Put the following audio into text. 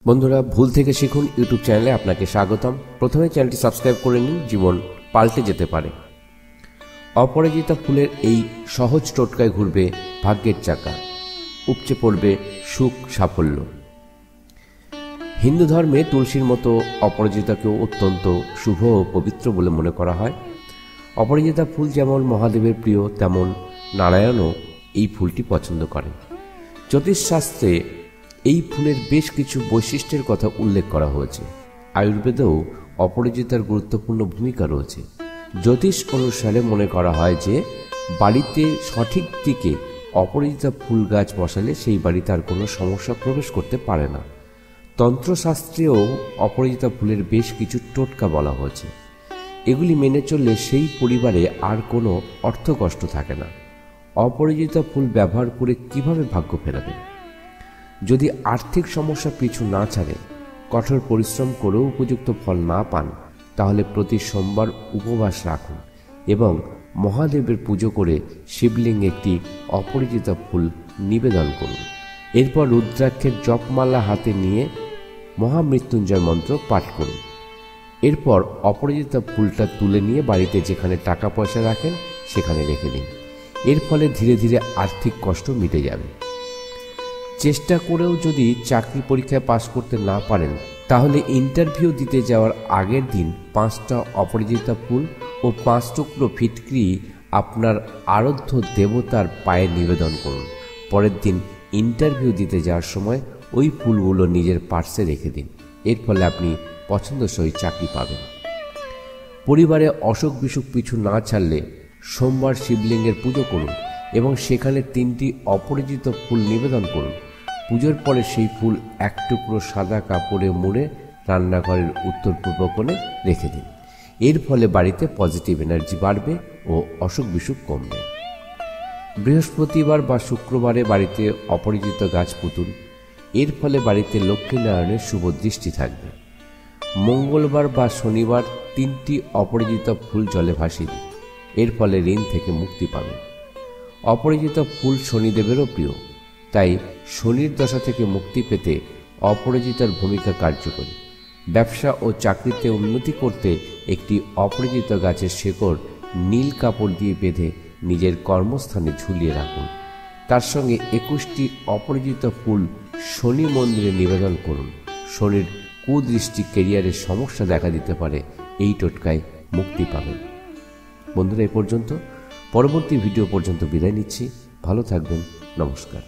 বন্ধুরা, ভুল থেকে শিখুন ইউটিউব চ্যানেলে আপনাকে স্বাগতম। প্রথমে চ্যানেলটি সাবস্ক্রাইব করে নিন, জীবন পাল্টে যেতে পারে। অপরাজিতা ফুলের এই সহজ টোটকায় ঘুরবে ভাগ্যের চাকা, উপচে পড়বে সুখ সাফল্য। হিন্দু ধর্মে তুলসীর মতো অপরাজিতাকেও অত্যন্ত শুভ ও পবিত্র বলে মনে করা হয়। অপরাজিতা ফুল যেমন মহাদেবের প্রিয়, তেমন নারায়ণও এই ফুলটি পছন্দ করেন। জ্যোতিষশাস্ত্রে এই ফুলের বেশ কিছু বৈশিষ্ট্যের কথা উল্লেখ করা হয়েছে। আয়ুর্বেদেও অপরাজিতার গুরুত্বপূর্ণ ভূমিকা রয়েছে। জ্যোতিষ অনুসারে মনে করা হয় যে বাড়িতে সঠিক দিকে অপরাজিতা ফুল গাছ বসালে সেই বাড়িতে আর কোনো সমস্যা প্রবেশ করতে পারে না। তন্ত্রশাস্ত্রেও অপরাজিতা ফুলের বেশ কিছু টোটকা বলা হয়েছে। এগুলি মেনে চললে সেই পরিবারে আর কোনো অর্থকষ্ট থাকে না। অপরাজিতা ফুল ব্যবহার করে কিভাবে ভাগ্য ফেরাবেন? যদি আর্থিক সমস্যা পিছু না ছাড়ে, কঠোর পরিশ্রম করেও উপযুক্ত ফল না পান, তাহলে প্রতি সোমবার উপবাস রাখুন এবং মহাদেবের পুজো করে শিবলিঙ্গে একটি অপরাজিতা ফুল নিবেদন করুন। এরপর রুদ্রাক্ষের জপমালা হাতে নিয়ে মহামৃত্যুঞ্জয় মন্ত্র পাঠ করুন। এরপর অপরাজিতা ফুলটা তুলে নিয়ে বাড়িতে যেখানে টাকা পয়সা রাখেন সেখানে রেখে দিন। এর ফলে ধীরে ধীরে আর্থিক কষ্ট মিটে যাবে। চেষ্টা করেও যদি চাকরি পরীক্ষায় পাশ করতে না পারেন, তাহলে ইন্টারভিউ দিতে যাওয়ার আগের দিন 5টা অপরাজিতা ফুল ও 5 টুকরো ফিটকিরি আপনার আরাধ্য দেবতার পায়ে নিবেদন করুন। পরের দিন ইন্টারভিউ দিতে যাওয়ার সময় ওই ফুলগুলো নিজের পার্সে রেখে দিন। এর ফলে আপনি পছন্দসই চাকরি পাবেন। পরিবারে অসুখ বিসুখ পিছু না ছাড়লে সোমবার শিবলিঙ্গের পুজো করুন এবং সেখানে 3টি অপরাজিতা ফুল নিবেদন করুন। পুজোর পরে সেই ফুল 1 টুকরো সাদা কাপড়ে মুড়ে রান্নাঘরের উত্তর পূর্ব কোণে রেখে দিন। এর ফলে বাড়িতে পজিটিভ এনার্জি বাড়বে ও অসুখ বিসুখ কমবে। বৃহস্পতিবার বা শুক্রবারে বাড়িতে অপরাজিতা গাছ পুতুন। এর ফলে বাড়িতে লক্ষ্মীনারায়ণের শুভ দৃষ্টি থাকবে। মঙ্গলবার বা শনিবার 3টি অপরাজিতা ফুল জলে ভাসিয়ে দিন। এর ফলে ঋণ থেকে মুক্তি পাবেন। অপরাজিতা ফুল শনিদেবেরও প্রিয়, তাই শনির দশা থেকে মুক্তি পেতে অপরাজিতার ভূমিকা কার্যকরী। ব্যবসা ও চাকরিতে উন্নতি করতে একটি অপরাজিতা গাছের শেকড় নীল কাপড় দিয়ে বেঁধে নিজের কর্মস্থানে ঝুলিয়ে রাখুন। তার সঙ্গে 21টি অপরাজিতা ফুল শনি মন্দিরে নিবেদন করুন। শনির কুদৃষ্টি ক্যারিয়ারের সমস্যা দেখা দিতে পারে, এই টোটকায় মুক্তি পাবেন। বন্ধুরা, এ পর্যন্ত। পরবর্তী ভিডিও পর্যন্ত বিদায় নিচ্ছি। ভালো থাকবেন। নমস্কার।